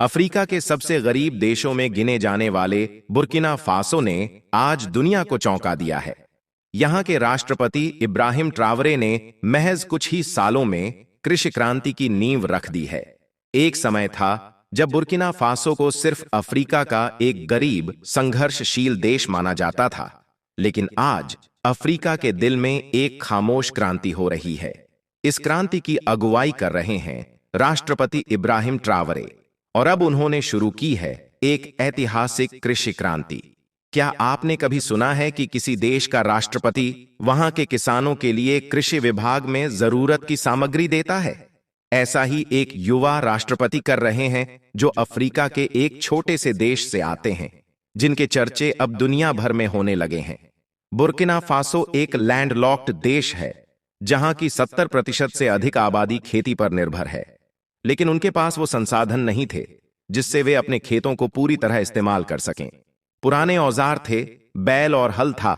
Africa के सबसे गरीब देशों में गिने जाने वाले बुर्किना फासो ने आज दुनिया को चौंका दिया है। यहाँ के राष्ट्रपति इब्राहिम ट्रावरे ने महज कुछ ही सालों में कृषि क्रांति की नींव रख दी है। एक समय था जब बुर्किना फासो को सिर्फ अफ्रीका का एक गरीब संघर्षशील देश माना जाता था, लेकिन आज अफ्रीका के दिल में एक खामोश क्रांति हो रही है। इस क्रांति की अगुवाई कर रहे हैं राष्ट्रपति इब्राहिम ट्रावरे, और अब उन्होंने शुरू की है एक ऐतिहासिक कृषि क्रांति। क्या आपने कभी सुना है कि किसी देश का राष्ट्रपति वहां के किसानों के लिए कृषि विभाग में जरूरत की सामग्री देता है? ऐसा ही एक युवा राष्ट्रपति कर रहे हैं, जो अफ्रीका के एक छोटे से देश से आते हैं, जिनके चर्चे अब दुनिया भर में होने लगे हैं। बुर्किना फासो एक लैंडलॉक्ड देश है, जहां की 70% से अधिक आबादी खेती पर निर्भर है, लेकिन उनके पास वो संसाधन नहीं थे जिससे वे अपने खेतों को पूरी तरह इस्तेमाल कर सकें। पुराने औजार थे, बैल और हल था,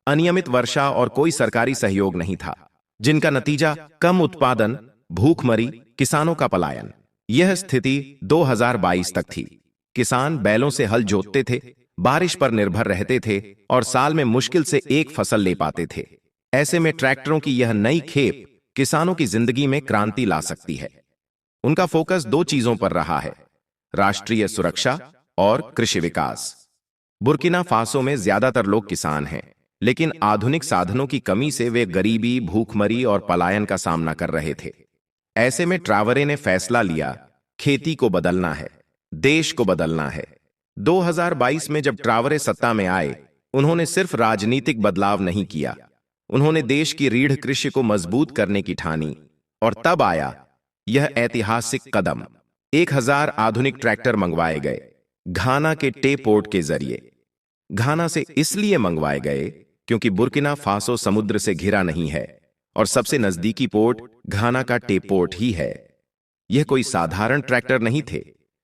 अनियमित वर्षा और कोई सरकारी सहयोग नहीं था, जिनका नतीजा कम उत्पादन, भूखमरी, किसानों का पलायन। यह स्थिति 2022 तक थी। किसान बैलों से हल जोतते थे, बारिश पर निर्भर रहते थे और साल में मुश्किल से एक फसल ले पाते थे। ऐसे में ट्रैक्टरों की यह नई खेप किसानों की जिंदगी में क्रांति ला सकती है। उनका फोकस दो चीजों पर रहा है: राष्ट्रीय सुरक्षा और कृषि विकास। बुर्किना फासो में ज्यादातर लोग किसान हैं, लेकिन आधुनिक साधनों की कमी से वे गरीबी, भूखमरी और पलायन का सामना कर रहे थे। ऐसे में ट्रावरे ने फैसला लिया, खेती को बदलना है, देश को बदलना है। 2022 में जब ट्रावरे सत्ता में आए, उन्होंने सिर्फ राजनीतिक बदलाव नहीं किया, उन्होंने देश की रीढ़ कृषि को मजबूत करने की ठानी। और तब आया यह ऐतिहासिक कदम। 1000 आधुनिक ट्रैक्टर मंगवाए गए, घाना के टे पोर्ट के जरिए। घाना से इसलिए मंगवाए गए क्योंकि बुर्किना फासो समुद्र से घिरा नहीं है और सबसे नजदीकी पोर्ट घाना का टे पोर्ट ही है। यह कोई साधारण ट्रैक्टर नहीं थे।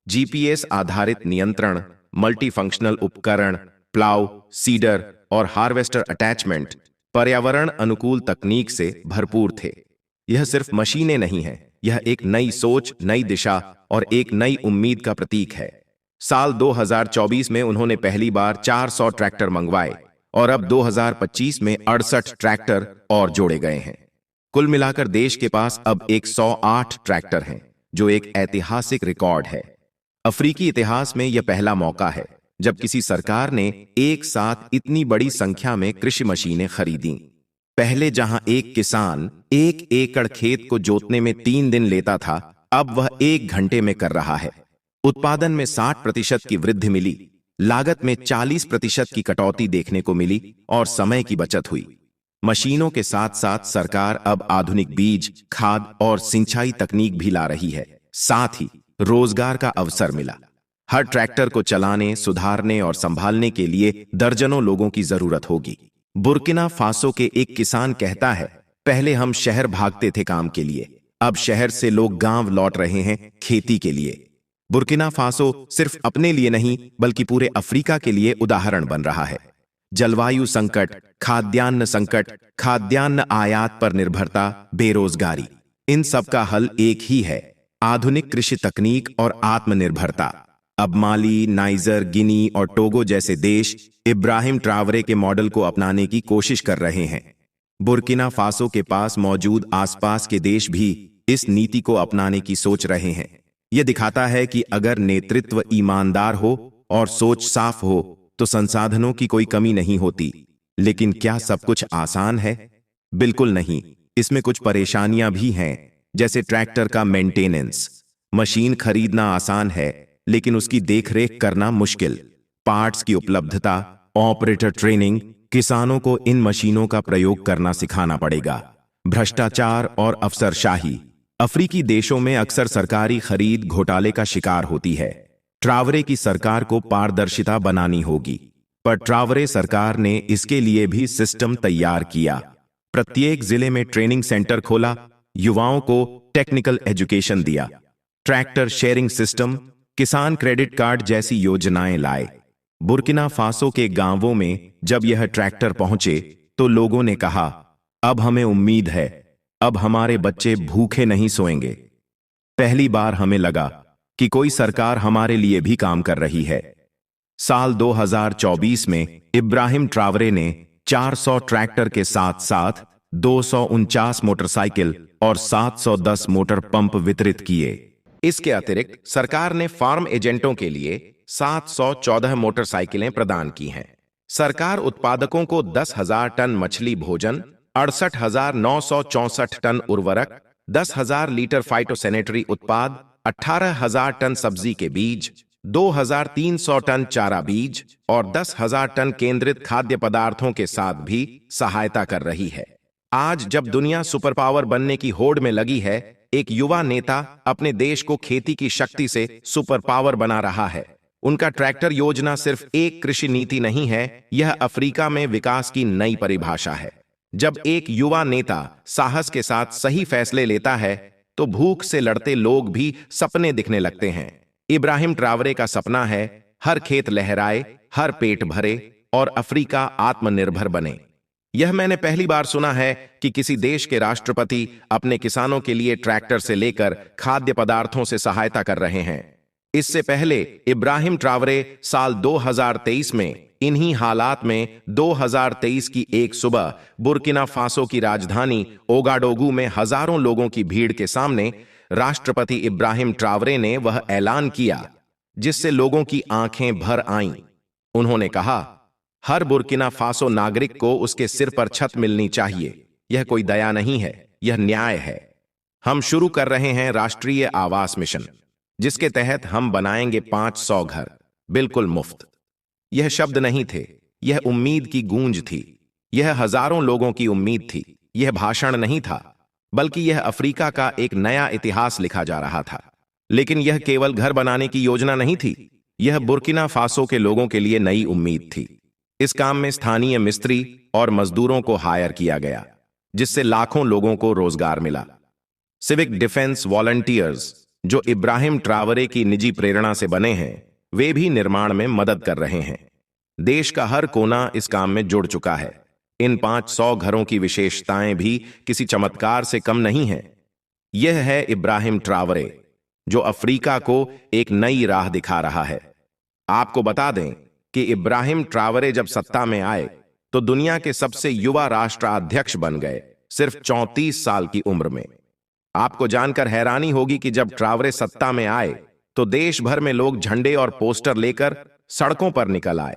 जीपीएस आधारित नियंत्रण, मल्टीफंक्शनल उपकरण, प्लाउ, सीडर और हार्वेस्टर अटैचमेंट, पर्यावरण अनुकूल तकनीक से भरपूर थे। यह सिर्फ मशीनें नहीं हैं, यह एक नई सोच, नई दिशा और एक नई उम्मीद का प्रतीक है। साल 2024 में उन्होंने पहली बार 400 ट्रैक्टर मंगवाए और अब 2025 में 68 ट्रैक्टर और जोड़े गए हैं। कुल मिलाकर देश के पास अब 108 ट्रैक्टर हैं, जो एक ऐतिहासिक रिकॉर्ड है। अफ्रीकी इतिहास में यह पहला मौका है जब किसी सरकार ने एक साथ इतनी बड़ी संख्या में कृषि मशीनें खरीदी। पहले जहां एक किसान 1 एकड़ खेत को जोतने में 3 दिन लेता था, अब वह 1 घंटे में कर रहा है। उत्पादन में 60% की वृद्धि मिली, लागत में 40% की कटौती देखने को मिली और समय की बचत हुई। मशीनों के साथ साथ सरकार अब आधुनिक बीज, खाद और सिंचाई तकनीक भी ला रही है। साथ ही रोजगार का अवसर मिला। हर ट्रैक्टर को चलाने, सुधारने और संभालने के लिए दर्जनों लोगों की जरूरत होगी। बुर्किना फासो के एक किसान कहता है, पहले हम शहर भागते थे काम के लिए, अब शहर से लोग गांव लौट रहे हैं खेती के लिए। बुर्किना फासो सिर्फ अपने लिए नहीं, बल्कि पूरे अफ्रीका के लिए उदाहरण बन रहा है। जलवायु संकट, खाद्यान्न संकट, खाद्यान्न आयात पर निर्भरता, बेरोजगारी, इन सब का हल एक ही है: आधुनिक कृषि तकनीक और आत्मनिर्भरता। अब माली, नाइजर, गिनी और टोगो जैसे देश इब्राहिम ट्रावरे के मॉडल को अपनाने की कोशिश कर रहे हैं। बुर्किना फासो के पास मौजूद आसपास के देश भी इस नीति को अपनाने की सोच रहे हैं। यह दिखाता है कि अगर नेतृत्व ईमानदार हो और सोच साफ हो तो संसाधनों की कोई कमी नहीं होती। लेकिन क्या सब कुछ आसान है? बिल्कुल नहीं। इसमें कुछ परेशानियां भी हैं, जैसे ट्रैक्टर का मेंटेनेंस। मशीन खरीदना आसान है, लेकिन उसकी देखरेख करना मुश्किल। पार्ट्स की उपलब्धता, ऑपरेटर ट्रेनिंग, किसानों को इन मशीनों का प्रयोग करना सिखाना पड़ेगा। भ्रष्टाचार और अफसरशाही, अफ्रीकी देशों में अक्सर सरकारी खरीद घोटाले का शिकार होती है। ट्रावरे की सरकार को पारदर्शिता बनानी होगी, पर ट्रावरे सरकार ने इसके लिए भी सिस्टम तैयार किया। प्रत्येक जिले में ट्रेनिंग सेंटर खोला, युवाओं को टेक्निकल एजुकेशन दिया, ट्रैक्टर शेयरिंग सिस्टम, किसान क्रेडिट कार्ड जैसी योजनाएं लाए। बुर्किना फासो के गांवों में जब यह ट्रैक्टर पहुंचे तो लोगों ने कहा, अब हमें उम्मीद है, अब हमारे बच्चे भूखे नहीं सोएंगे। पहली बार हमें लगा कि कोई सरकार हमारे लिए भी काम कर रही है। साल 2024 में इब्राहिम ट्रावरे ने 400 ट्रैक्टर के साथ साथ 249 मोटरसाइकिल और 710 मोटर पंप वितरित किए। इसके अतिरिक्त सरकार ने फार्म एजेंटों के लिए 714 मोटरसाइकिलें प्रदान की हैं। सरकार उत्पादकों को 10,000 टन मछली भोजन, 68,964 टन उर्वरक, 10,000 लीटर फाइटोसैनिटरी उत्पाद, 18,000 टन सब्जी के बीज, 2,300 टन चारा बीज और 10,000 टन केंद्रित खाद्य पदार्थों के साथ भी सहायता कर रही है। आज जब दुनिया सुपर पावर बनने की होड़ में लगी है, एक युवा नेता अपने देश को खेती की शक्ति से सुपर पावर बना रहा है। उनका ट्रैक्टर योजना सिर्फ एक कृषि नीति नहीं है, यह अफ्रीका में विकास की नई परिभाषा है। जब एक युवा नेता साहस के साथ सही फैसले लेता है तो भूख से लड़ते लोग भी सपने दिखने लगते हैं। इब्राहिम ट्रावरे का सपना है हर खेत लहराए, हर पेट भरे और अफ्रीका आत्मनिर्भर बने। यह मैंने पहली बार सुना है कि किसी देश के राष्ट्रपति अपने किसानों के लिए ट्रैक्टर से लेकर खाद्य पदार्थों से सहायता कर रहे हैं। इससे पहले इब्राहिम ट्रावरे साल 2023 में इन्हीं हालात में 2023 की एक सुबह बुर्किना फासो की राजधानी ओगाडोगू में हजारों लोगों की भीड़ के सामने राष्ट्रपति इब्राहिम ट्रावरे ने वह ऐलान किया जिससे लोगों की आंखें भर आईं। उन्होंने कहा, हर बुर्किना फासो नागरिक को उसके सिर पर छत मिलनी चाहिए। यह कोई दया नहीं है, यह न्याय है। हम शुरू कर रहे हैं राष्ट्रीय आवास मिशन, जिसके तहत हम बनाएंगे 500 घर बिल्कुल मुफ्त। यह शब्द नहीं थे, यह उम्मीद की गूंज थी। यह हजारों लोगों की उम्मीद थी। यह भाषण नहीं था, बल्कि यह अफ्रीका का एक नया इतिहास लिखा जा रहा था। लेकिन यह केवल घर बनाने की योजना नहीं थी, यह बुर्किना फासो के लोगों के लिए नई उम्मीद थी। इस काम में स्थानीय मिस्त्री और मजदूरों को हायर किया गया, जिससे लाखों लोगों को रोजगार मिला। सिविक डिफेंस वॉलंटियर्स, जो इब्राहिम ट्रावरे की निजी प्रेरणा से बने हैं, वे भी निर्माण में मदद कर रहे हैं। देश का हर कोना इस काम में जुड़ चुका है। इन 500 घरों की विशेषताएं भी किसी चमत्कार से कम नहीं है। यह है इब्राहिम ट्रावरे, जो अफ्रीका को एक नई राह दिखा रहा है। आपको बता दें कि इब्राहिम ट्रावरे जब सत्ता में आए तो दुनिया के सबसे युवा राष्ट्राध्यक्ष बन गए, सिर्फ 34 साल की उम्र में। आपको जानकर हैरानी होगी कि जब ट्रावरे सत्ता में आए तो देश भर में लोग झंडे और पोस्टर लेकर सड़कों पर निकल आए।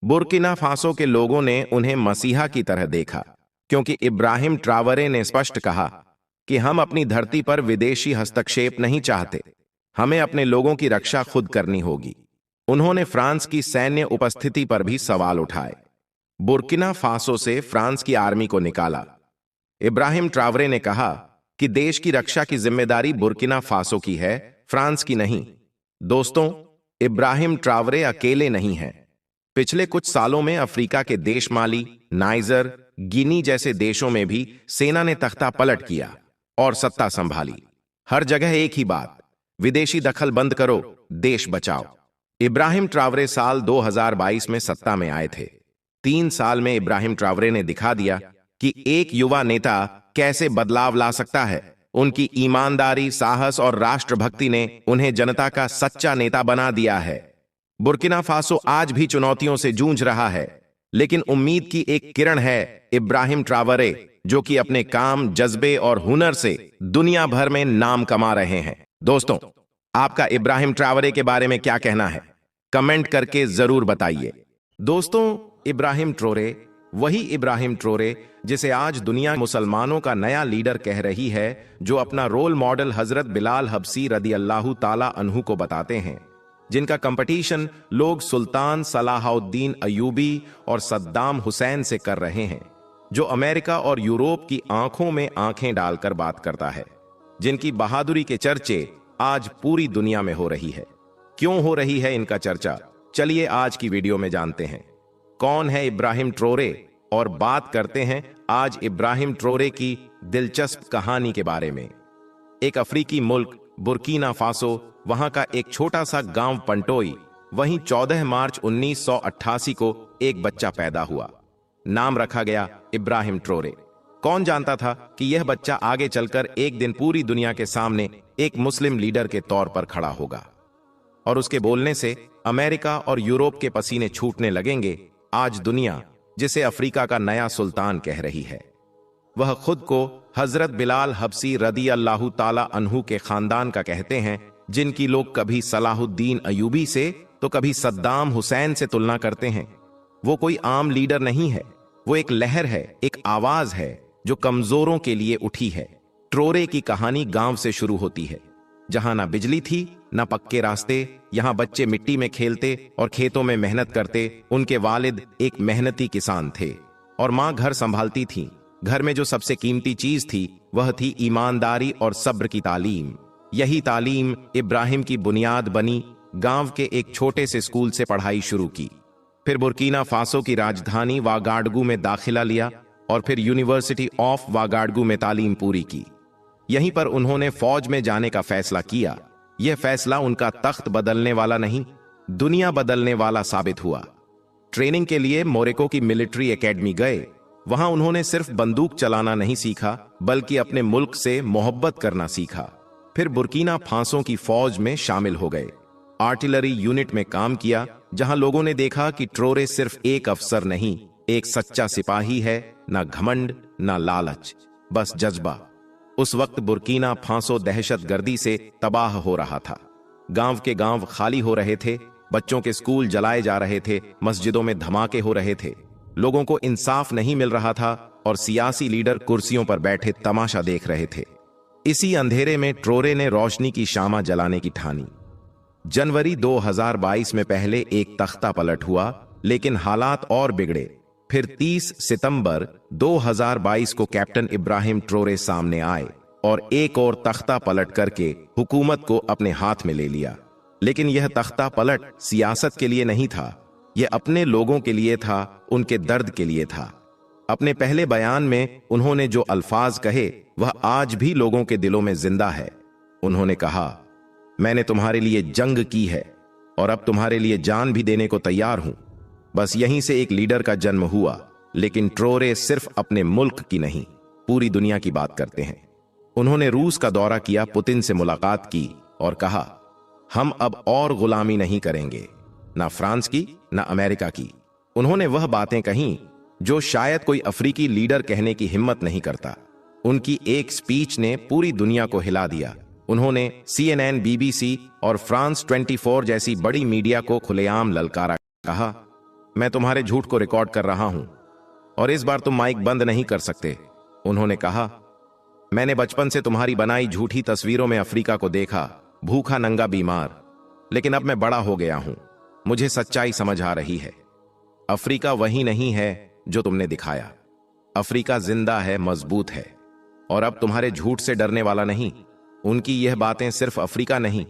बुर्किना फासो के लोगों ने उन्हें मसीहा की तरह देखा, क्योंकि इब्राहिम ट्रावरे ने स्पष्ट कहा कि हम अपनी धरती पर विदेशी हस्तक्षेप नहीं चाहते, हमें अपने लोगों की रक्षा खुद करनी होगी। उन्होंने फ्रांस की सैन्य उपस्थिति पर भी सवाल उठाए। बुर्किना फासो से फ्रांस की आर्मी को निकाला। इब्राहिम ट्रावरे ने कहा कि देश की रक्षा की जिम्मेदारी बुर्किना फासो की है, फ्रांस की नहीं। दोस्तों, इब्राहिम ट्रावरे अकेले नहीं हैं। पिछले कुछ सालों में अफ्रीका के देश माली, नाइजर, गिनी जैसे देशों में भी सेना ने तख्ता पलट किया और सत्ता संभाली। हर जगह एक ही बात, विदेशी दखल बंद करो, देश बचाओ। इब्राहिम ट्रावरे साल 2022 में सत्ता में आए थे। 3 साल में इब्राहिम ट्रावरे ने दिखा दिया कि एक युवा नेता कैसे बदलाव ला सकता है। उनकी ईमानदारी, साहस और राष्ट्रभक्ति ने उन्हें जनता का सच्चा नेता बना दिया है। बुर्किना फासो आज भी चुनौतियों से जूझ रहा है, लेकिन उम्मीद की एक किरण है इब्राहिम ट्रावरे, जो कि अपने काम, जज्बे और हुनर से दुनिया भर में नाम कमा रहे हैं। दोस्तों, आपका इब्राहिम ट्रावरे के बारे में क्या कहना है? कमेंट करके जरूर बताइए। दोस्तों, इब्राहिम ट्रावरे वही इब्राहिम ट्रावरे जिसे आज दुनिया मुसलमानों का नया लीडर कह रही है, जो अपना रोल मॉडल हजरत बिलाल हबसी रदी अल्लाह ताला अन्हु को बताते हैं, जिनका कंपटीशन लोग सुल्तान सलाहुद्दीन अयूबी और सद्दाम हुसैन से कर रहे हैं, जो अमेरिका और यूरोप की आंखों में आंखें डालकर बात करता है, जिनकी बहादुरी के चर्चे आज पूरी दुनिया में हो रही है। क्यों हो रही है इनका चर्चा? चलिए आज की वीडियो में जानते हैं कौन है इब्राहिम ट्रावरे, और बात करते हैं आज इब्राहिम ट्रावरे की दिलचस्प कहानी के बारे में। एक अफ्रीकी मुल्क बुर्किना फासो, वहां का एक छोटा सा गांव पंटोई, वहीं 14 मार्च 1988 को एक बच्चा पैदा हुआ। नाम रखा गया इब्राहिम ट्रावरे। कौन जानता था कि यह बच्चा आगे चलकर एक दिन पूरी दुनिया के सामने एक मुस्लिम लीडर के तौर पर खड़ा होगा। और उसके बोलने से अमेरिका और यूरोप के पसीने छूटने लगेंगे। आज दुनिया जिसे अफ्रीका का नया सुल्तान कह रही है, वह खुद को हजरत बिलाल हबसी रदी अल्लाह ताला अन्हु के खानदान का कहते हैं, जिनकी लोग कभी सलाहुद्दीन अयूबी से तो कभी सद्दाम हुसैन से तुलना करते हैं। वो कोई आम लीडर नहीं है, वो एक लहर है, एक आवाज है जो कमजोरों के लिए उठी है। ट्रोरे की कहानी गांव से शुरू होती है, जहां ना बिजली थी ना पक्के रास्ते। यहां बच्चे मिट्टी में खेलते और खेतों में मेहनत करते। उनके वालिद एक मेहनती किसान थे और मां घर संभालती थी। घर में जो सबसे कीमती चीज थी वह थी ईमानदारी और सब्र की तालीम। यही तालीम इब्राहिम की बुनियाद बनी। गांव के एक छोटे से स्कूल से पढ़ाई शुरू की, फिर बुर्किना फासो की राजधानी वागाडगू में दाखिला लिया और फिर यूनिवर्सिटी ऑफ वागाडगू में तालीम पूरी की। यहीं पर उन्होंने फौज में जाने का फैसला किया। यह फैसला उनका तख्त बदलने वाला नहीं, दुनिया बदलने वाला साबित हुआ। ट्रेनिंग के लिए मोरक्को की मिलिट्री एकेडमी गए। वहां उन्होंने सिर्फ बंदूक चलाना नहीं सीखा, बल्कि अपने मुल्क से मोहब्बत करना सीखा। फिर बुर्किना फासो की फौज में शामिल हो गए। आर्टिलरी यूनिट में काम किया, जहां लोगों ने देखा कि ट्रोरे सिर्फ एक अफसर नहीं, एक सच्चा सिपाही है। ना घमंड ना लालच, बस जज्बा। उस वक्त बुर्किना फासो दहशतगर्दी से तबाह हो रहा था। गांव के गांव खाली हो रहे थे, बच्चों के स्कूल जलाए जा रहे थे, मस्जिदों में धमाके हो रहे थे। लोगों को इंसाफ नहीं मिल रहा था और सियासी लीडर कुर्सियों पर बैठे तमाशा देख रहे थे। इसी अंधेरे में ट्रोरे ने रोशनी की शामा जलाने की ठानी। जनवरी 2022 में पहले एक तख्ता पलट हुआ, लेकिन हालात और बिगड़े। फिर 30 सितंबर 2022 को कैप्टन इब्राहिम ट्रोरे सामने आए और एक और तख्ता पलट करके हुकूमत को अपने हाथ में ले लिया। लेकिन यह तख्ता पलट सियासत के लिए नहीं था, यह अपने लोगों के लिए था, उनके दर्द के लिए था। अपने पहले बयान में उन्होंने जो अल्फाज कहे वह आज भी लोगों के दिलों में जिंदा है। उन्होंने कहा, मैंने तुम्हारे लिए जंग की है और अब तुम्हारे लिए जान भी देने को तैयार हूं। बस यहीं से एक लीडर का जन्म हुआ। लेकिन ट्रोरे सिर्फ अपने मुल्क की नहीं, पूरी दुनिया की बात करते हैं। उन्होंने रूस का दौरा किया, पुतिन से मुलाकात की और कहा, हम अब और गुलामी नहीं करेंगे, ना फ्रांस की ना अमेरिका की। उन्होंने वह बातें कहीं जो शायद कोई अफ्रीकी लीडर कहने की हिम्मत नहीं करता। उनकी एक स्पीच ने पूरी दुनिया को हिला दिया। उन्होंने CNN, BBC और फ्रांस 24 जैसी बड़ी मीडिया को खुलेआम ललकारा। कहा, मैं तुम्हारे झूठ को रिकॉर्ड कर रहा हूं और इस बार तुम माइक बंद नहीं कर सकते। उन्होंने कहा, मैंने बचपन से तुम्हारी बनाई झूठी तस्वीरों में अफ्रीका को देखा, भूखा नंगा बीमार। लेकिन अब मैं बड़ा हो गया हूं, मुझे सच्चाई समझ आ रही है। अफ्रीका वही नहीं है जो तुमने दिखाया। अफ्रीका जिंदा है, मजबूत है और अब तुम्हारे झूठ से डरने वाला नहीं। उनकी यह बातें सिर्फ अफ्रीका नहीं,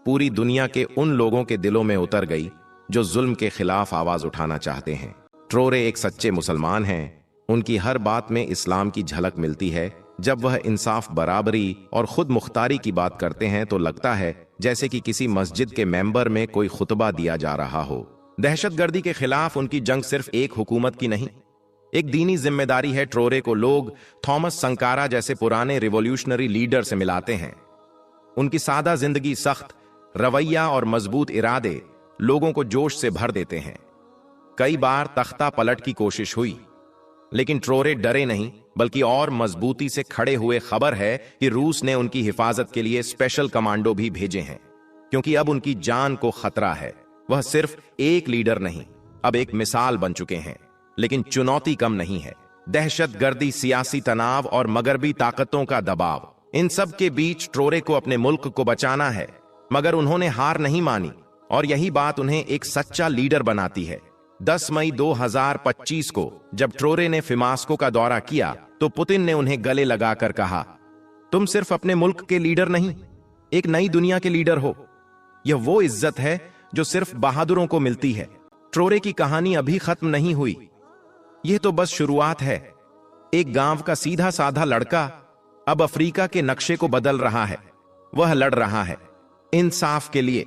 पूरी दुनिया के उन लोगों के दिलों में उतर गई जो जुल्म के खिलाफ आवाज उठाना चाहते हैं। ट्रोरे एक सच्चे मुसलमान हैं। उनकी हर बात में इस्लाम की झलक मिलती है। जब वह इंसाफ, बराबरी और खुद मुख्तारी की बात करते हैं तो लगता है जैसे कि किसी मस्जिद के मेंबर में कोई खुतबा दिया जा रहा हो। दहशतगर्दी के खिलाफ उनकी जंग सिर्फ एक हुकूमत की नहीं, एक दीनी जिम्मेदारी है। ट्रोरे को लोग थॉमस संकारा जैसे पुराने रिवॉल्यूशनरी लीडर से मिलाते हैं। उनकी सादा जिंदगी, सख्त रवैया और मजबूत इरादे लोगों को जोश से भर देते हैं। कई बार तख्ता पलट की कोशिश हुई, लेकिन ट्रोरे डरे नहीं, बल्कि और मजबूती से खड़े हुए। खबर है कि रूस ने उनकी हिफाजत के लिए स्पेशल कमांडो भी भेजे हैं, क्योंकि अब उनकी जान को खतरा है। वह सिर्फ एक लीडर नहीं, अब एक मिसाल बन चुके हैं। लेकिन चुनौती कम नहीं है। दहशतगर्दी, सियासी तनाव और मगरबी ताकतों का दबाव, इन सब के बीच ट्रोरे को अपने मुल्क को बचाना है। मगर उन्होंने हार नहीं मानी और यही बात उन्हें एक सच्चा लीडर बनाती है। 10 मई 2025 को जब ट्रोरे ने फिमास्को का दौरा किया तो पुतिन ने उन्हें गले लगाकर कहा, तुम सिर्फ अपने मुल्क के लीडर नहीं, एक नई दुनिया के लीडर हो। यह वो इज्जत है जो सिर्फ बहादुरों को मिलती है। ट्रोरे की कहानी अभी खत्म नहीं हुई, यह तो बस शुरुआत है। एक गांव का सीधा साधा लड़का अब अफ्रीका के नक्शे को बदल रहा है। वह लड़ रहा है इंसाफ के लिए,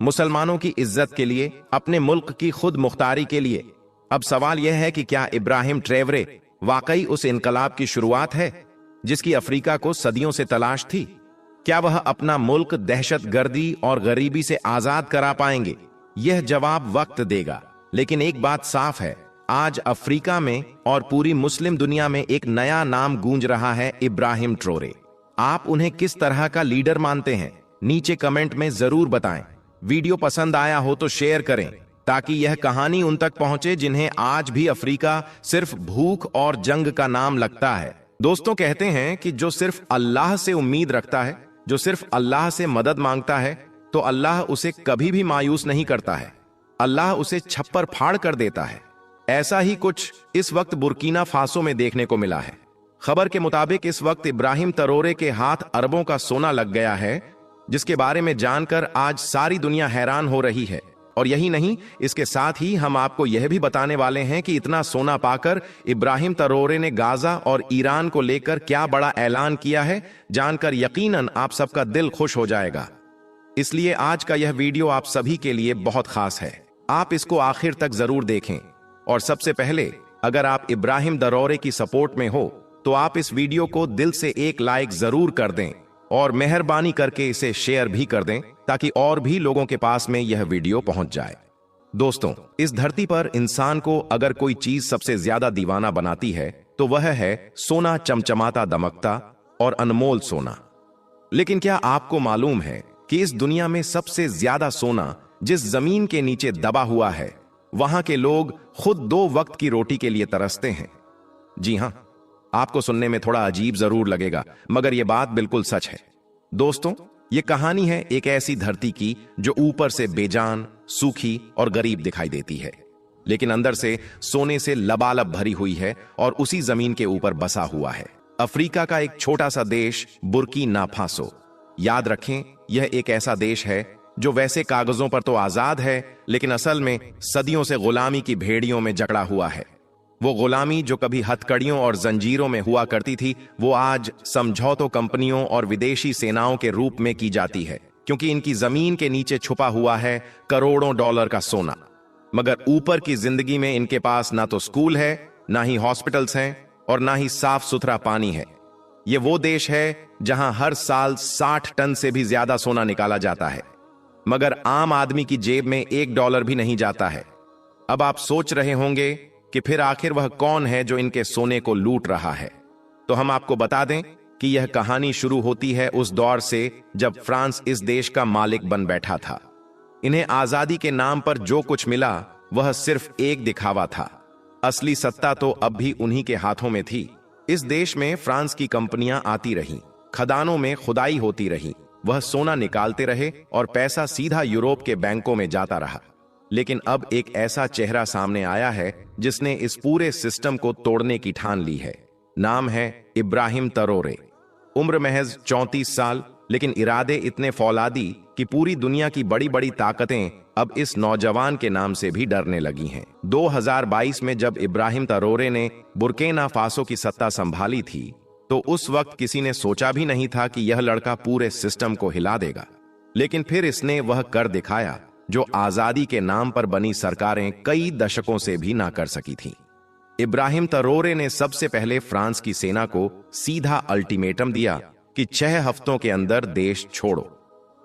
मुसलमानों की इज्जत के लिए, अपने मुल्क की खुद मुख्तारी के लिए। अब सवाल यह है कि क्या इब्राहिम ट्रेवरे वाकई उस इनकलाब की शुरुआत है जिसकी अफ्रीका को सदियों से तलाश थी? क्या वह अपना मुल्क दहशतगर्दी और गरीबी से आजाद करा पाएंगे? यह जवाब वक्त देगा। लेकिन एक बात साफ है, आज अफ्रीका में और पूरी मुस्लिम दुनिया में एक नया नाम गूंज रहा है, इब्राहिम ट्रोरे। आप उन्हें किस तरह का लीडर मानते हैं? नीचे कमेंट में जरूर बताएं। वीडियो पसंद आया हो तो शेयर करें ताकि यह कहानी उन तक पहुंचे जिन्हें आज भी अफ्रीका सिर्फ भूख और जंग का नाम लगता है। दोस्तों, कहते हैं कि जो सिर्फ अल्लाह से उम्मीद रखता है, जो सिर्फ अल्लाह से मदद मांगता है, तो अल्लाह उसे कभी भी मायूस नहीं करता है। अल्लाह उसे छप्पर फाड़ कर देता है। ऐसा ही कुछ इस वक्त बुर्किना फासो में देखने को मिला है। खबर के मुताबिक इस वक्त इब्राहिम ट्रोरे के हाथ अरबों का सोना लग गया है, जिसके बारे में जानकर आज सारी दुनिया हैरान हो रही है। और यही नहीं, इसके साथ ही हम आपको यह भी बताने वाले हैं कि इतना सोना पाकर इब्राहिम ट्रोरे ने गाजा और ईरान को लेकर क्या बड़ा ऐलान किया है, जानकर यकीनन आप सबका दिल खुश हो जाएगा। इसलिए आज का यह वीडियो आप सभी के लिए बहुत खास है। आप इसको आखिर तक जरूर देखें। और सबसे पहले, अगर आप इब्राहिम ट्रोरे की सपोर्ट में हो तो आप इस वीडियो को दिल से एक लाइक जरूर कर दें और मेहरबानी करके इसे शेयर भी कर दें ताकि और भी लोगों के पास में यह वीडियो पहुंच जाए। दोस्तों, इस धरती पर इंसान को अगर कोई चीज सबसे ज्यादा दीवाना बनाती है तो वह है सोना, चमचमाता, दमकता और अनमोल सोना। लेकिन क्या आपको मालूम है कि इस दुनिया में सबसे ज्यादा सोना जिस जमीन के नीचे दबा हुआ है, वहां के लोग खुद 2 वक्त की रोटी के लिए तरसते हैं। जी हां, आपको सुनने में थोड़ा अजीब जरूर लगेगा, मगर यह बात बिल्कुल सच है। दोस्तों, यह कहानी है एक ऐसी धरती की जो ऊपर से बेजान, सूखी और गरीब दिखाई देती है, लेकिन अंदर से सोने से लबालब भरी हुई है और उसी जमीन के ऊपर बसा हुआ है। अफ्रीका का एक छोटा सा देश, बुर्किना फासो। याद रखें, यह एक ऐसा देश है जो वैसे कागजों पर तो आजाद है, लेकिन असल में सदियों से गुलामी की भेड़ियों में जकड़ा हुआ है। वो गुलामी जो कभी हथकड़ियों और जंजीरों में हुआ करती थी, वो आज समझौतों, कंपनियों और विदेशी सेनाओं के रूप में की जाती है, क्योंकि इनकी जमीन के नीचे छुपा हुआ है करोड़ों डॉलर का सोना। मगर ऊपर की जिंदगी में इनके पास ना तो स्कूल है, ना ही हॉस्पिटल्स हैं और ना ही साफ सुथरा पानी है। ये वो देश है जहां हर साल 60 टन से भी ज्यादा सोना निकाला जाता है, मगर आम आदमी की जेब में $1 भी नहीं जाता है। अब आप सोच रहे होंगे कि फिर आखिर वह कौन है जो इनके सोने को लूट रहा है। तो हम आपको बता दें कि यह कहानी शुरू होती है उस दौर से जब फ्रांस इस देश का मालिक बन बैठा था। इन्हें आजादी के नाम पर जो कुछ मिला वह सिर्फ एक दिखावा था। असली सत्ता तो अब भी उन्हीं के हाथों में थी। इस देश में फ्रांस की कंपनियां आती रहीं, खदानों में खुदाई होती रही, वह सोना निकालते रहे और पैसा सीधा यूरोप के बैंकों में जाता रहा। लेकिन अब एक ऐसा चेहरा सामने आया है जिसने इस पूरे सिस्टम को तोड़ने की ठान ली है। नाम है इब्राहिम ट्रोरे। उम्र महज 34 साल, लेकिन इरादे इतने फौलादी कि पूरी दुनिया की बड़ी बड़ी ताकतें अब इस नौजवान के नाम से भी डरने लगी हैं। 2022 में जब इब्राहिम ट्रोरे ने बुर्किना फासो की सत्ता संभाली थी, तो उस वक्त किसी ने सोचा भी नहीं था कि यह लड़का पूरे सिस्टम को हिला देगा। लेकिन फिर इसने वह कर दिखाया जो आजादी के नाम पर बनी सरकारें कई दशकों से भी ना कर सकी थीं। इब्राहिम ट्रोरे ने सबसे पहले फ्रांस की सेना को सीधा अल्टीमेटम दिया कि 6 हफ्तों के अंदर देश छोड़ो।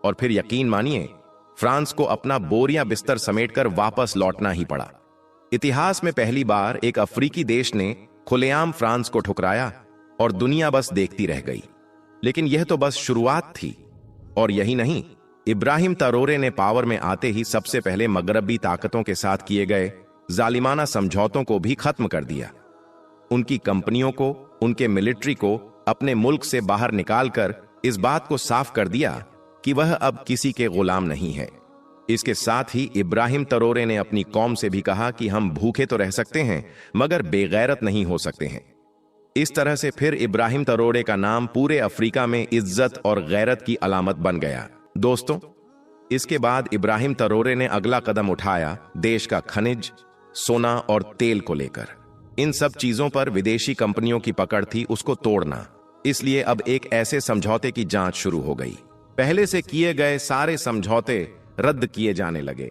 और फिर यकीन मानिए, फ्रांस को अपना बोरिया बिस्तर समेटकर वापस लौटना ही पड़ा। इतिहास में पहली बार एक अफ्रीकी देश ने खुलेआम फ्रांस को ठुकराया और दुनिया बस देखती रह गई। लेकिन यह तो बस शुरुआत थी। और यही नहीं, इब्राहिम ट्रोरे ने पावर में आते ही सबसे पहले मगरबी ताकतों के साथ किए गए जालिमाना समझौतों को भी खत्म कर दिया। उनकी कंपनियों को, उनके मिलिट्री को अपने मुल्क से बाहर निकालकर इस बात को साफ कर दिया कि वह अब किसी के गुलाम नहीं है। इसके साथ ही इब्राहिम ट्रोरे ने अपनी कौम से भी कहा कि हम भूखे तो रह सकते हैं, मगर बेगैरत नहीं हो सकते हैं। इस तरह से फिर इब्राहिम ट्रोरे का नाम पूरे अफ्रीका में इज्जत और गैरत की अलामत बन गया। दोस्तों, इसके बाद इब्राहिम ट्रोरे ने अगला कदम उठाया देश का खनिज, सोना और तेल को लेकर। इन सब चीजों पर विदेशी कंपनियों की पकड़ थी उसको तोड़ना। इसलिए अब एक ऐसे समझौते की जांच शुरू हो गई। पहले से किए गए सारे समझौते रद्द किए जाने लगे,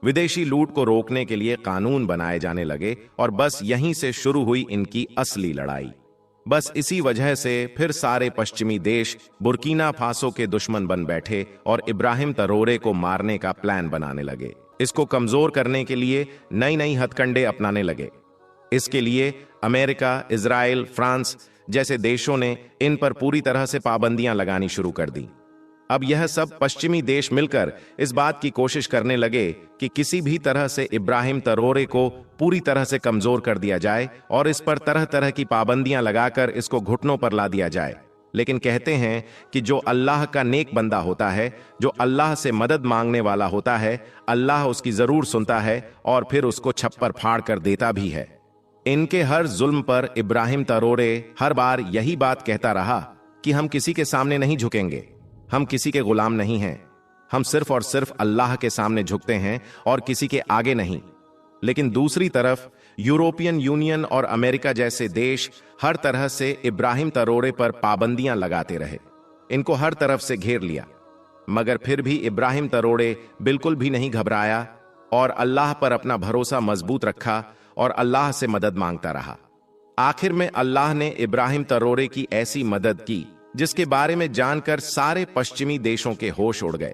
विदेशी लूट को रोकने के लिए कानून बनाए जाने लगे और बस यहीं से शुरू हुई इनकी असली लड़ाई। बस इसी वजह से फिर सारे पश्चिमी देश बुर्किना फासो के दुश्मन बन बैठे और इब्राहिम तरोरे को मारने का प्लान बनाने लगे। इसको कमजोर करने के लिए नई नई हथकंडे अपनाने लगे। इसके लिए अमेरिका, इजराइल, फ्रांस जैसे देशों ने इन पर पूरी तरह से पाबंदियां लगानी शुरू कर दी। अब यह सब पश्चिमी देश मिलकर इस बात की कोशिश करने लगे कि किसी भी तरह से इब्राहिम तरोरे को पूरी तरह से कमजोर कर दिया जाए और इस पर तरह तरह की पाबंदियां लगाकर इसको घुटनों पर ला दिया जाए। लेकिन कहते हैं कि जो अल्लाह का नेक बंदा होता है, जो अल्लाह से मदद मांगने वाला होता है, अल्लाह उसकी जरूर सुनता है और फिर उसको छप्पर फाड़ कर देता भी है। इनके हर जुल्म पर इब्राहिम तरोरे हर बार यही बात कहता रहा कि हम किसी के सामने नहीं झुकेंगे, हम किसी के गुलाम नहीं हैं, हम सिर्फ और सिर्फ अल्लाह के सामने झुकते हैं और किसी के आगे नहीं। लेकिन दूसरी तरफ यूरोपियन यूनियन और अमेरिका जैसे देश हर तरह से इब्राहिम तरोरे पर पाबंदियां लगाते रहे, इनको हर तरफ से घेर लिया। मगर फिर भी इब्राहिम तरोरे बिल्कुल भी नहीं घबराया और अल्लाह पर अपना भरोसा मजबूत रखा और अल्लाह से मदद मांगता रहा। आखिर में अल्लाह ने इब्राहिम तरोरे की ऐसी मदद की जिसके बारे में जानकर सारे पश्चिमी देशों के होश उड़ गए।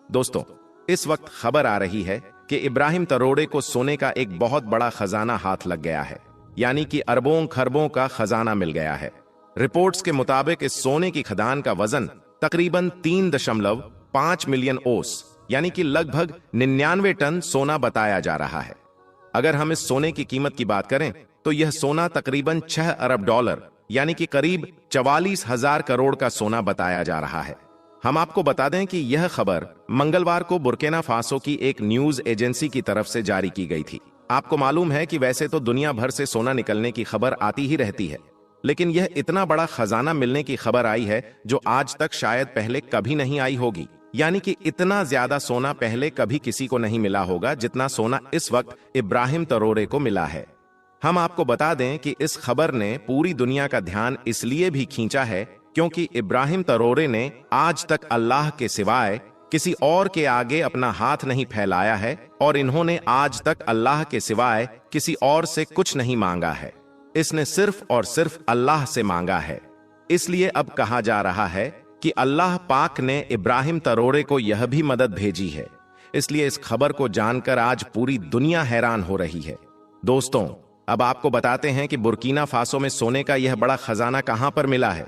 दोस्तों, इस वक्त खबर आ रही है कि इब्राहिम तरोरे को सोने का एक बहुत बड़ा खजाना हाथ लग गया है, यानी कि अरबों खरबों का खजाना मिल गया है। रिपोर्ट्स के मुताबिक इस सोने की खदान का वजन तकरीबन 3.5 मिलियन ओस यानी कि लगभग 99 टन सोना बताया जा रहा है। अगर हम इस सोने की कीमत की बात करें तो यह सोना तकरीबन 6 अरब डॉलर यानी कि करीब 44,000 करोड़ का सोना बताया जा रहा है। हम आपको बता दें कि यह खबर मंगलवार को बुर्किना फासो की एक न्यूज एजेंसी की तरफ से जारी की गई थी। आपको मालूम है कि वैसे तो दुनिया भर से सोना निकलने की खबर आती ही रहती है, लेकिन यह इतना बड़ा खजाना मिलने की खबर आई है जो आज तक शायद पहले कभी नहीं आई होगी। यानी कि इतना ज्यादा सोना पहले कभी किसी को नहीं मिला होगा जितना सोना इस वक्त इब्राहिम तरोरे को मिला है। हम आपको बता दें कि इस खबर ने पूरी दुनिया का ध्यान इसलिए भी खींचा है क्योंकि इब्राहिम तरोरे ने आज तक अल्लाह के सिवाय किसी और के आगे अपना हाथ नहीं फैलाया है और इन्होंने आज तक अल्लाह के सिवाय किसी और से कुछ नहीं मांगा है। इसने सिर्फ और सिर्फ अल्लाह से मांगा है। इसलिए अब कहा जा रहा है कि अल्लाह पाक ने इब्राहिम तरोरे को यह भी मदद भेजी है। इसलिए इस खबर को जानकर आज पूरी दुनिया हैरान हो रही है। दोस्तों, अब आपको बताते हैं कि बुर्किना फासो में सोने का यह बड़ा खजाना कहां पर मिला है।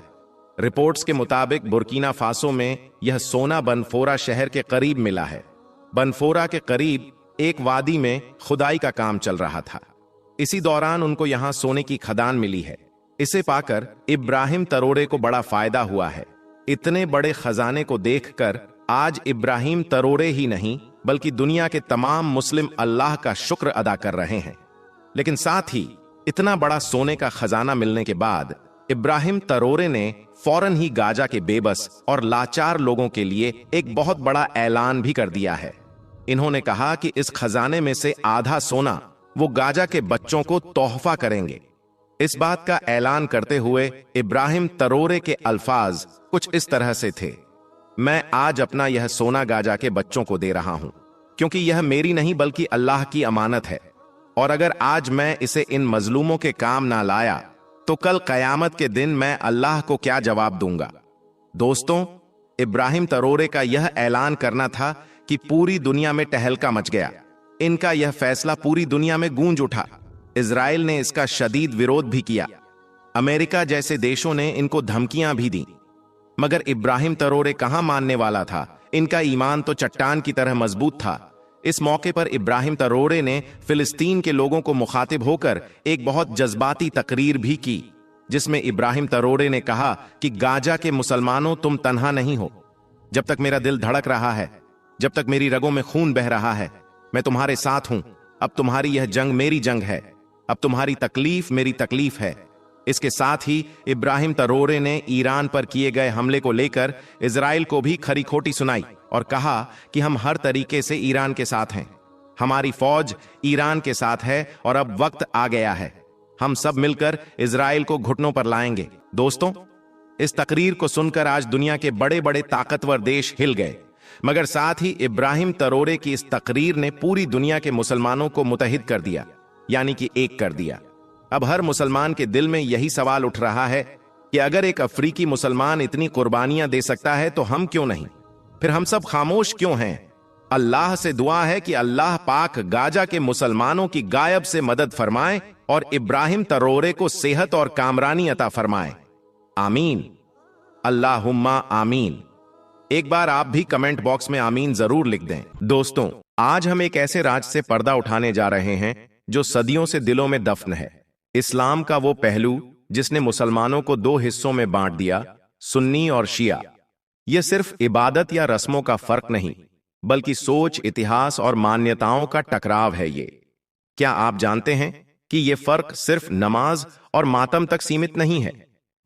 रिपोर्ट्स के मुताबिक बुर्किना फासो में यह सोना बनफोरा शहर के करीब मिला है। बनफोरा के करीब एक वादी में खुदाई का काम चल रहा था। इसी दौरान उनको यहां सोने की खदान मिली है। इसे पाकर इब्राहिम तरोरे को बड़ा फायदा हुआ है। इतने बड़े खजाने को देखकर आज इब्राहिम तरोरे ही नहीं बल्कि दुनिया के तमाम मुस्लिम अल्लाह का शुक्र अदा कर रहे हैं। लेकिन साथ ही इतना बड़ा सोने का खजाना मिलने के बाद इब्राहिम तरोरे ने फौरन ही गाजा के बेबस और लाचार लोगों के लिए एक बहुत बड़ा ऐलान भी कर दिया है। इन्होंने कहा कि इस खजाने में से आधा सोना वो गाजा के बच्चों को तोहफा करेंगे। इस बात का ऐलान करते हुए इब्राहिम तरोरे के अल्फाज कुछ इस तरह से थे, मैं आज अपना यह सोना गाजा के बच्चों को दे रहा हूं क्योंकि यह मेरी नहीं बल्कि अल्लाह की अमानत है, और अगर आज मैं इसे इन मजलूमों के काम ना लाया तो कल कयामत के दिन मैं अल्लाह को क्या जवाब दूंगा। दोस्तों, इब्राहिम तरोरे का यह ऐलान करना था कि पूरी दुनिया में टहलका मच गया। इनका यह फैसला पूरी दुनिया में गूंज उठा। इजराइल ने इसका शदीद विरोध भी किया। अमेरिका जैसे देशों ने इनको धमकियां भी दी, मगर इब्राहिम तरोरे कहां मानने वाला था। इनका ईमान तो चट्टान की तरह मजबूत था। इस मौके पर इब्राहिम तरोरे ने फिलिस्तीन के लोगों को मुखातिब होकर एक बहुत जज्बाती तकरीर भी की, जिसमें इब्राहिम तरोरे ने कहा कि गाजा के मुसलमानों, तुम तन्हा नहीं हो। जब तक मेरा दिल धड़क रहा है, जब तक मेरी रगों में खून बह रहा है, मैं तुम्हारे साथ हूं। अब तुम्हारी यह जंग मेरी जंग है, अब तुम्हारी तकलीफ मेरी तकलीफ है। इसके साथ ही इब्राहिम तरोरे ने ईरान पर किए गए हमले को लेकर इजराइल को भी खरी खोटी सुनाई और कहा कि हम हर तरीके से ईरान के साथ हैं, हमारी फौज ईरान के साथ है और अब वक्त आ गया है, हम सब मिलकर इजराइल को घुटनों पर लाएंगे। दोस्तों, इस तकरीर को सुनकर आज दुनिया के बड़े बड़े ताकतवर देश हिल गए, मगर साथ ही इब्राहिम तरोरे की इस तकरीर ने पूरी दुनिया के मुसलमानों को मुत्तहिद कर दिया, यानी कि एक कर दिया। अब हर मुसलमान के दिल में यही सवाल उठ रहा है कि अगर एक अफ्रीकी मुसलमान इतनी कुर्बानियां दे सकता है तो हम क्यों नहीं? फिर हम सब खामोश क्यों हैं? अल्लाह से दुआ है कि अल्लाह पाक गाजा के मुसलमानों की गायब से मदद फरमाए और इब्राहिम तरोरे को सेहत और कामरानी अता फरमाए। आमीन, अल्लाहुम्मा आमीन। एक बार आप भी कमेंट बॉक्स में आमीन जरूर लिख दें। दोस्तों, आज हम एक ऐसे राज से पर्दा उठाने जा रहे हैं जो सदियों से दिलों में दफन है। इस्लाम का वो पहलू जिसने मुसलमानों को दो हिस्सों में बांट दिया, सुन्नी और शिया। यह सिर्फ इबादत या रस्मों का फर्क नहीं, बल्कि सोच, इतिहास और मान्यताओं का टकराव है। ये क्या आप जानते हैं कि यह फर्क सिर्फ नमाज और मातम तक सीमित नहीं है,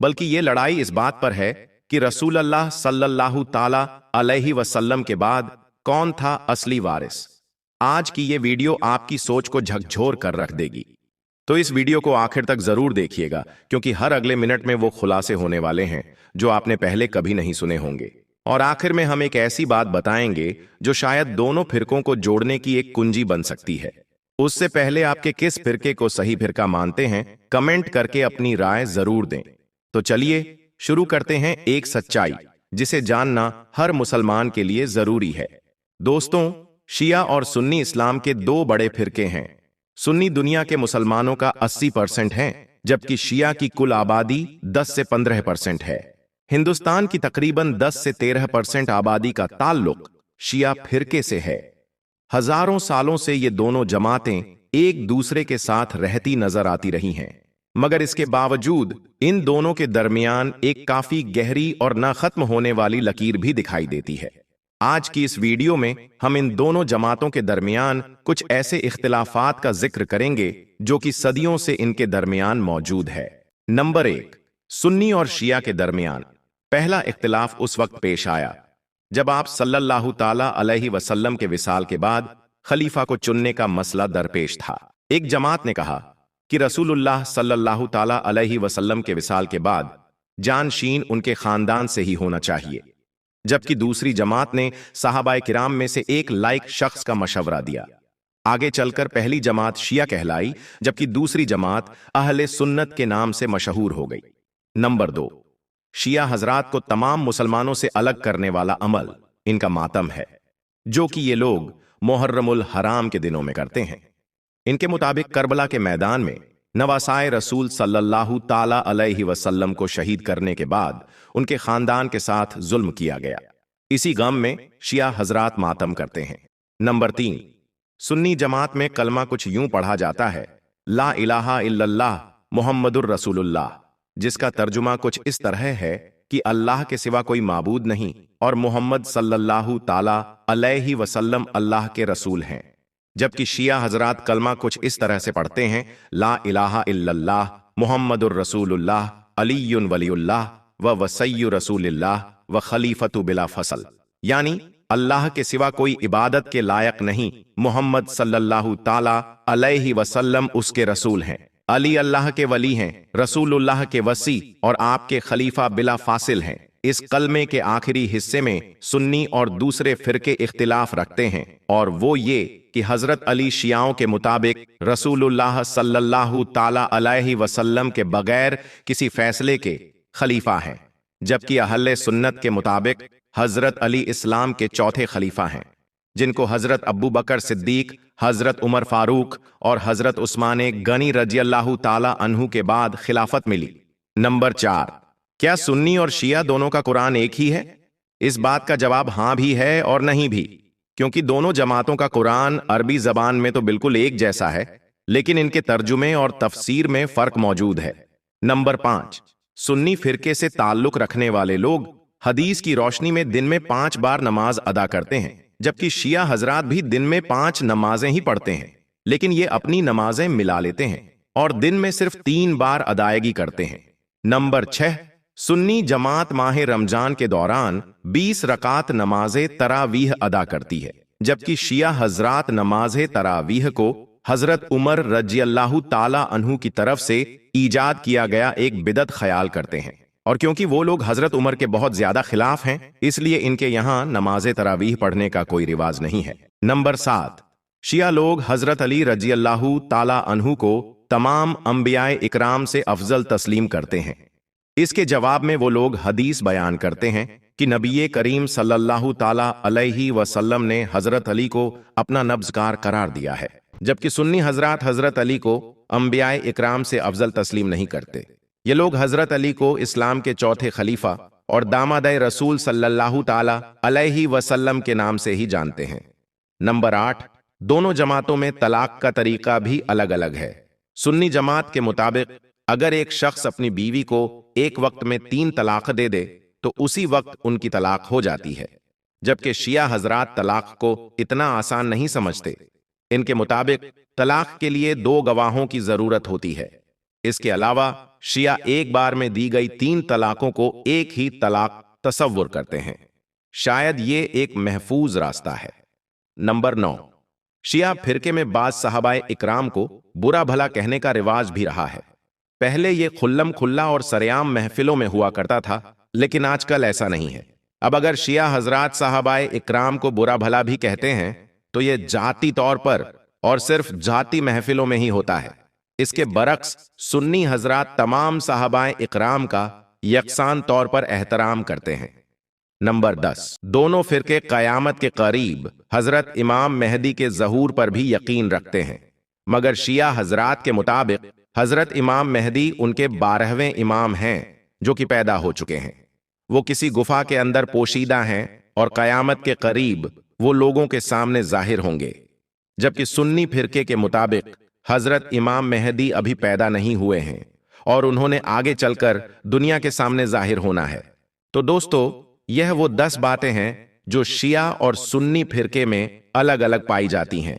बल्कि यह लड़ाई इस बात पर है कि रसूल अल्लाह सल्लल्लाहु ताला अलैहि वसल्लम के बाद कौन था असली वारिस। आज की यह वीडियो आपकी सोच को झकझोर कर रख देगी, तो इस वीडियो को आखिर तक जरूर देखिएगा, क्योंकि हर अगले मिनट में वो खुलासे होने वाले हैं जो आपने पहले कभी नहीं सुने होंगे। और आखिर में हम एक ऐसी बात बताएंगे जो शायद दोनों फिरकों को जोड़ने की एक कुंजी बन सकती है। उससे पहले आपके किस फिरके को सही फिरका मानते हैं, कमेंट करके अपनी राय जरूर दें। तो चलिए शुरू करते हैं एक सच्चाई जिसे जानना हर मुसलमान के लिए जरूरी है। दोस्तों, शिया और सुन्नी इस्लाम के दो बड़े फिरके हैं। सुन्नी दुनिया के मुसलमानों का 80% है, जबकि शिया की कुल आबादी 10 से 15% है। हिंदुस्तान की तकरीबन 10 से 13% आबादी का ताल्लुक शिया फिरके से है। हजारों सालों से ये दोनों जमातें एक दूसरे के साथ रहती नजर आती रही हैं, मगर इसके बावजूद इन दोनों के दरमियान एक काफी गहरी और न खत्म होने वाली लकीर भी दिखाई देती है। आज की इस वीडियो में हम इन दोनों जमातों के दरमियान कुछ ऐसे इख्तिलाफात का जिक्र करेंगे जो कि सदियों से इनके दरमियान मौजूद है। नंबर 1, सुन्नी और शिया के दरमियान पहला इख्तिलाफ उस वक्त पेश आया जब आप सल्लल्लाहु ताला अलैहि वसल्लम के विसाल के बाद खलीफा को चुनने का मसला दरपेश था। एक जमात ने कहा कि रसूलुल्लाह सल्लल्लाहु ताला अलैहि वसल्लम के विसाल के बाद जानशीन उनके खानदान से ही होना चाहिए, जबकि दूसरी जमात ने सहाबाए किराम में से एक लायक शख्स का मशवरा दिया। आगे चलकर पहली जमात शिया कहलाई, जबकि दूसरी जमात अहले सुन्नत के नाम से मशहूर हो गई। नंबर 2, शिया हजरात को तमाम मुसलमानों से अलग करने वाला अमल इनका मातम है, जो कि ये लोग मुहर्रमुल हराम के दिनों में करते हैं। इनके मुताबिक करबला के मैदान में नवासाए रसूल सल्लल्लाहु ताला अलैहि वसल्लम को शहीद करने के बाद उनके खानदान के साथ जुल्म किया गया। इसी गम में शिया हजरात मातम करते हैं। नंबर 3, सुन्नी जमात में कलमा कुछ यूं पढ़ा जाता है, ला इलाहा इल्लल्लाह मुहम्मदुर रसूलुल्लाह, जिसका तर्जुमा कुछ इस तरह है कि अल्लाह के सिवा कोई माबूद नहीं और मुहम्मद सल्लल्लाहु ताला अलैहि वसल्लम अल्लाह के रसूल हैं। जबकि शिया हजरात कलमा कुछ इस तरह से पढ़ते हैं, ला इलाहा इल्लल्लाह मुहम्मदुर रसूलुल्लाह अलीयुन वलीउल्लाह व वसय्यु रसूलिल्लाह व खलीफतु बिला फसल, यानी अल्लाह के सिवा कोई इबादत के लायक नहीं, मुहम्मद सल्लल्लाहु ताला अलैहि वसल्लम उसके रसूल हैं, अली अल्लाह के वली हैं, रसूलुल्लाह के वसी और आपके खलीफा बिला फासिल हैं। इस कलमे के आखिरी हिस्से में सुन्नी और दूसरे फिरके इख्तिलाफ रखते हैं, और वो ये कि हजरत अली शियाओं के मुताबिक रसूलुल्लाह सल्लल्लाहु ताला अलैहि वसल्लम के बगैर किसी फैसले के खलीफा हैं, जबकि अहले सुन्नत के मुताबिक हजरत अली इस्लाम के चौथे खलीफा हैं, जिनको हजरत अब्बू बकर सिद्दीक, हजरत उमर फारूक और हजरत उस्मान गनी रजियल्लाहु ताला अन्हु के बाद खिलाफत मिली। नंबर 4, क्या सुन्नी और शिया दोनों का कुरान एक ही है? इस बात का जवाब हां भी है और नहीं भी, क्योंकि दोनों जमातों का कुरान अरबी जबान में तो बिल्कुल एक जैसा है, लेकिन इनके तर्जुमे और तफसीर में फर्क मौजूद है। नंबर 5, सुन्नी फिरके से ताल्लुक रखने वाले लोग हदीस की रोशनी में दिन में 5 बार नमाज अदा करते हैं, जबकि शिया हजरात भी दिन में 5 नमाजें ही पढ़ते हैं, लेकिन ये अपनी नमाजें मिला लेते हैं और दिन में सिर्फ 3 बार अदायगी करते हैं। नंबर 6, सुन्नी जमात माह रमजान के दौरान 20 रकात नमाजे तरावीह अदा करती है, जबकि शिया हजरात नमाजे तरावीह को हजरत उमर रजियल्लाहु ताला अन्हु की तरफ से ईजाद किया गया एक बिदअत ख्याल करते हैं, और क्योंकि वो लोग हजरत उमर के बहुत ज्यादा खिलाफ हैं, इसलिए इनके यहाँ नमाजे तरावीह पढ़ने का कोई रिवाज नहीं है। नंबर 7, शिया लोग हजरत अली रजियल्लाहु ताला अन्हु को तमाम अंबियाए इकराम से अफजल तस्लीम करते हैं। इसके जवाब में वो लोग हदीस बयान करते हैं कि नबी करीम सल्लल्लाहु ताला अलैहि वसल्लम ने हजरत अली को अपना नब्ज़कार करार दिया है, जबकि सुन्नी हजरात हजरत अली को अंबियाए इकराम से अफजल तस्लीम नहीं करते। ये लोग हजरत अली को इस्लाम के चौथे खलीफा और दामादे रसूल सल्लल्लाहु ताला अलैहि वसल्लम के नाम से ही जानते हैं। नंबर 8, दोनों जमातों में तलाक का तरीका भी अलग अलग है। सुन्नी जमात के मुताबिक अगर एक शख्स अपनी बीवी को एक वक्त में 3 तलाक दे दे तो उसी वक्त उनकी तलाक हो जाती है, जबकि शिया हजरात तलाक को इतना आसान नहीं समझते। इनके मुताबिक तलाक के लिए 2 गवाहों की जरूरत होती है। इसके अलावा शिया एक बार में दी गई 3 तलाकों को एक ही तलाक तसव्वुर करते हैं। शायद ये एक महफूज रास्ता है। नंबर 9, शिया फिरके में बाज सहाबाए इकराम को बुरा भला कहने का रिवाज भी रहा है। पहले ये खुल्लम खुल्ला और सरेआम महफिलों में हुआ करता था, लेकिन आजकल ऐसा नहीं है। अब अगर शिया हजरात साहबाए इकराम को बुरा भला भी कहते हैं तो ये जाती तौर पर और सिर्फ जाती महफिलों में ही होता है। इसके बरक्स सुन्नी हजरात तमाम साहबाए इकराम का यकसान तौर पर एहतराम करते हैं। नंबर 10, दोनों फिरके कयामत के करीब हजरत इमाम मेहदी के ज़हूर पर भी यकीन रखते हैं, मगर शिया हजरात के मुताबिक हजरत इमाम मेहदी उनके 12वें इमाम हैं जो कि पैदा हो चुके हैं। वो किसी गुफा के अंदर पोशीदा हैं और कयामत के करीब वो लोगों के सामने जाहिर होंगे, जबकि सुन्नी फिरके के मुताबिक हजरत इमाम मेहदी अभी पैदा नहीं हुए हैं और उन्होंने आगे चलकर दुनिया के सामने जाहिर होना है। तो दोस्तों, यह वो 10 बातें हैं जो शिया और सुन्नी फिरके में अलग अलग पाई जाती हैं।